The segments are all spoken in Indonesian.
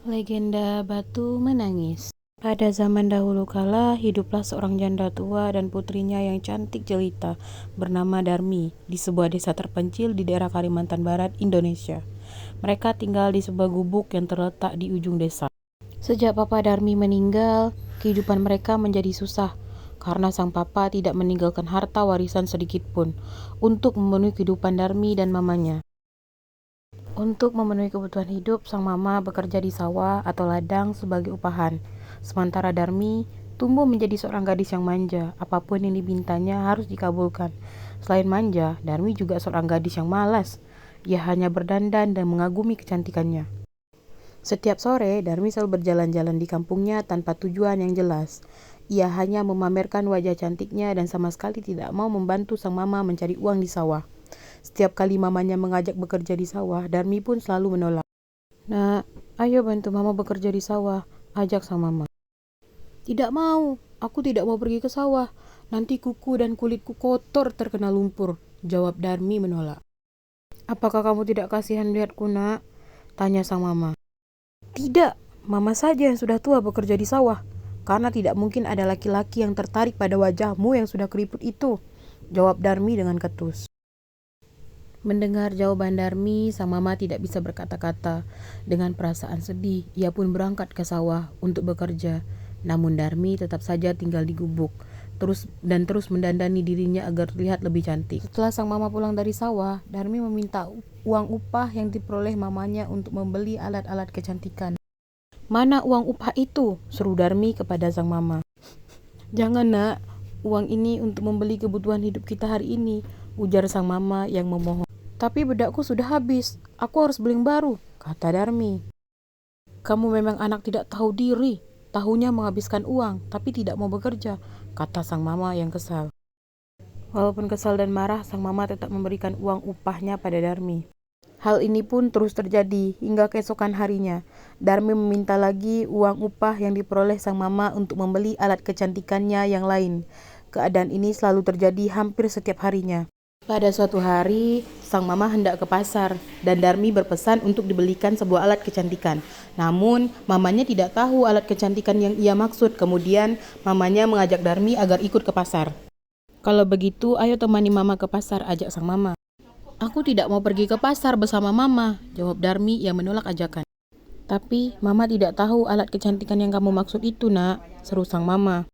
Legenda Batu Menangis. Pada zaman dahulu kala, hiduplah seorang janda tua dan putrinya yang cantik jelita bernama Darmi di sebuah desa terpencil di daerah Kalimantan Barat, Indonesia. Mereka tinggal di sebuah gubuk yang terletak di ujung desa. Sejak Papa Darmi meninggal, kehidupan mereka menjadi susah karena sang papa tidak meninggalkan harta warisan sedikit pun untuk memenuhi kehidupan Darmi dan mamanya. Untuk memenuhi kebutuhan hidup, sang mama bekerja di sawah atau ladang sebagai upahan. Sementara Darmi tumbuh menjadi seorang gadis yang manja. Apapun yang dimintanya harus dikabulkan. Selain manja, Darmi juga seorang gadis yang malas. Ia hanya berdandan dan mengagumi kecantikannya. Setiap sore, Darmi selalu berjalan-jalan di kampungnya tanpa tujuan yang jelas. Ia hanya memamerkan wajah cantiknya dan sama sekali tidak mau membantu sang mama mencari uang di sawah. Setiap kali mamanya mengajak bekerja di sawah, Darmi pun selalu menolak. "Nak, ayo bantu mama bekerja di sawah," ajak sang mama. "Tidak mau, aku tidak mau pergi ke sawah. Nanti kuku dan kulitku kotor terkena lumpur," jawab Darmi menolak. "Apakah kamu tidak kasihan melihatku, nak?" tanya sang mama. "Tidak, mama saja yang sudah tua bekerja di sawah. Karena tidak mungkin ada laki-laki yang tertarik pada wajahmu yang sudah keriput itu," jawab Darmi dengan ketus. Mendengar jawaban Darmi, sang mama tidak bisa berkata-kata. Dengan perasaan sedih, ia pun berangkat ke sawah untuk bekerja. Namun Darmi tetap saja tinggal di gubuk, terus mendandani dirinya agar terlihat lebih cantik. Setelah sang mama pulang dari sawah, Darmi meminta uang upah yang diperoleh mamanya untuk membeli alat-alat kecantikan. "Mana uang upah itu?" seru Darmi kepada sang mama. "Jangan, nak. Uang ini untuk membeli kebutuhan hidup kita hari ini," ujar sang mama yang memohon. "Tapi bedakku sudah habis. Aku harus beli yang baru," kata Darmi. "Kamu memang anak tidak tahu diri. Tahunya menghabiskan uang, tapi tidak mau bekerja," kata sang mama yang kesal. Walaupun kesal dan marah, sang mama tetap memberikan uang upahnya pada Darmi. Hal ini pun terus terjadi hingga keesokan harinya. Darmi meminta lagi uang upah yang diperoleh sang mama untuk membeli alat kecantikannya yang lain. Keadaan ini selalu terjadi hampir setiap harinya. Pada suatu hari, sang mama hendak ke pasar dan Darmi berpesan untuk dibelikan sebuah alat kecantikan. Namun, mamanya tidak tahu alat kecantikan yang ia maksud. Kemudian, mamanya mengajak Darmi agar ikut ke pasar. "Kalau begitu, ayo temani mama ke pasar," ajak sang mama. "Aku tidak mau pergi ke pasar bersama mama," jawab Darmi yang menolak ajakan. "Tapi, mama tidak tahu alat kecantikan yang kamu maksud itu, nak," seru sang mama.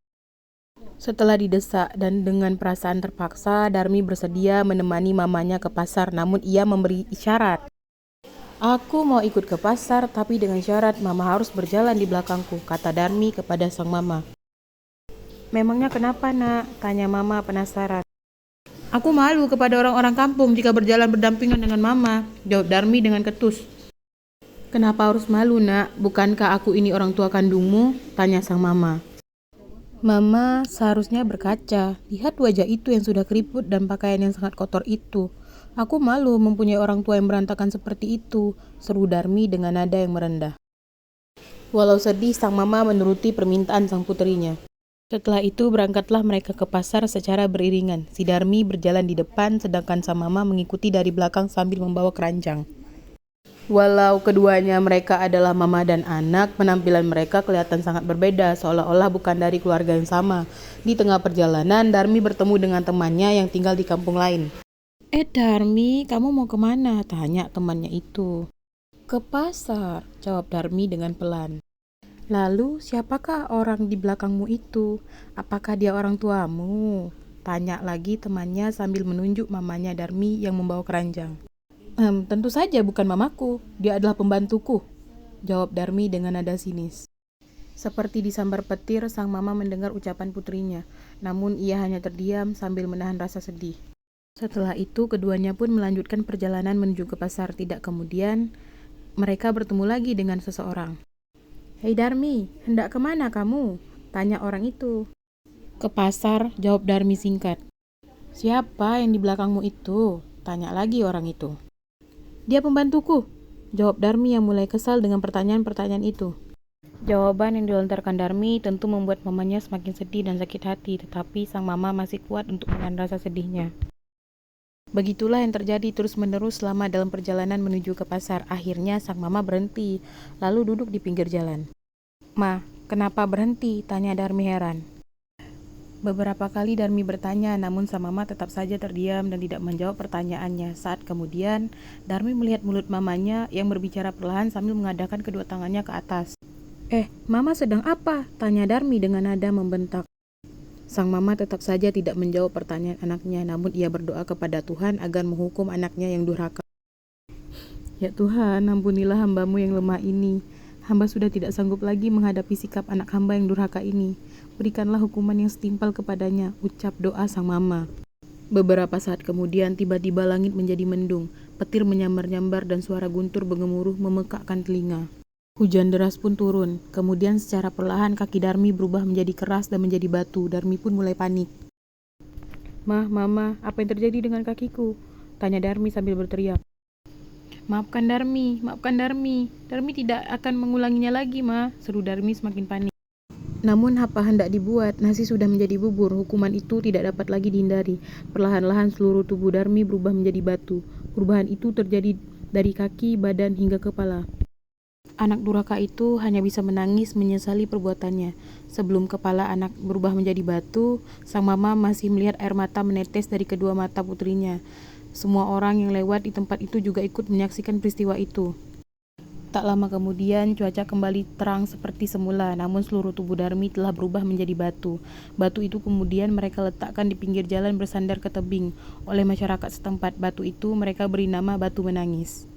Setelah didesak dan dengan perasaan terpaksa, Darmi bersedia menemani mamanya ke pasar, namun ia memberi isyarat. "Aku mau ikut ke pasar, tapi dengan syarat mama harus berjalan di belakangku," kata Darmi kepada sang mama. "Memangnya kenapa, nak?" tanya mama penasaran. "Aku malu kepada orang-orang kampung jika berjalan berdampingan dengan mama," jawab Darmi dengan ketus. "Kenapa harus malu, nak? Bukankah aku ini orang tua kandungmu?" tanya sang mama. "Mama seharusnya berkaca. Lihat wajah itu yang sudah keriput dan pakaian yang sangat kotor itu. Aku malu mempunyai orang tua yang berantakan seperti itu," seru Darmi dengan nada yang merendah. Walau sedih, sang mama menuruti permintaan sang putrinya. Setelah itu berangkatlah mereka ke pasar secara beriringan. Si Darmi berjalan di depan, sedangkan sang mama mengikuti dari belakang sambil membawa keranjang. Walau keduanya mereka adalah mama dan anak, penampilan mereka kelihatan sangat berbeda, seolah-olah bukan dari keluarga yang sama. Di tengah perjalanan, Darmi bertemu dengan temannya yang tinggal di kampung lain. Darmi, kamu mau kemana?" tanya temannya itu. "Ke pasar," jawab Darmi dengan pelan. "Lalu, siapakah orang di belakangmu itu? Apakah dia orang tuamu?" tanya lagi temannya sambil menunjuk mamanya Darmi yang membawa keranjang. Tentu saja bukan mamaku, dia adalah pembantuku," jawab Darmi dengan nada sinis. Seperti disambar petir, sang mama mendengar ucapan putrinya, namun ia hanya terdiam sambil menahan rasa sedih. Setelah itu, keduanya pun melanjutkan perjalanan menuju ke pasar. Tidak kemudian, mereka bertemu lagi dengan seseorang. "Hei Darmi, hendak kemana kamu?" tanya orang itu. "Ke pasar," jawab Darmi singkat. "Siapa yang di belakangmu itu?" tanya lagi orang itu. "Dia pembantuku," jawab Darmi yang mulai kesal dengan pertanyaan-pertanyaan itu. Jawaban yang dilontarkan Darmi tentu membuat mamanya semakin sedih dan sakit hati, tetapi sang mama masih kuat untuk menahan rasa sedihnya. Begitulah yang terjadi terus-menerus selama dalam perjalanan menuju ke pasar. Akhirnya sang mama berhenti, lalu duduk di pinggir jalan. "Ma, kenapa berhenti?" tanya Darmi heran. Beberapa kali Darmi bertanya, namun sang mama tetap saja terdiam dan tidak menjawab pertanyaannya. Saat kemudian, Darmi melihat mulut mamanya yang berbicara perlahan sambil mengadakan kedua tangannya ke atas. Mama sedang apa?" tanya Darmi dengan nada membentak. Sang mama tetap saja tidak menjawab pertanyaan anaknya, namun ia berdoa kepada Tuhan agar menghukum anaknya yang durhaka. "Ya Tuhan, ampunilah hambamu yang lemah ini. Hamba sudah tidak sanggup lagi menghadapi sikap anak hamba yang durhaka ini. Berikanlah hukuman yang setimpal kepadanya," ucap doa sang mama. Beberapa saat kemudian, tiba-tiba langit menjadi mendung, petir menyambar-nyambar dan suara guntur bergemuruh memekakkan telinga. Hujan deras pun turun. Kemudian secara perlahan kaki Darmi berubah menjadi keras dan menjadi batu. Darmi pun mulai panik. Mama, apa yang terjadi dengan kakiku?" tanya Darmi sambil berteriak. Maafkan Darmi. Darmi tidak akan mengulanginya lagi, Ma," seru Darmi semakin panik. Namun apa hendak dibuat, nasi sudah menjadi bubur. Hukuman itu tidak dapat lagi dihindari. Perlahan-lahan seluruh tubuh Darmi berubah menjadi batu. Perubahan itu terjadi dari kaki, badan, hingga kepala. Anak durhaka itu hanya bisa menangis menyesali perbuatannya. Sebelum kepala anak berubah menjadi batu, sang mama masih melihat air mata menetes dari kedua mata putrinya. Semua orang yang lewat di tempat itu juga ikut menyaksikan peristiwa itu. Tak lama kemudian, cuaca kembali terang seperti semula, namun seluruh tubuh Darmi telah berubah menjadi batu. Batu itu kemudian mereka letakkan di pinggir jalan bersandar ke tebing. Oleh masyarakat setempat, batu itu mereka beri nama Batu Menangis.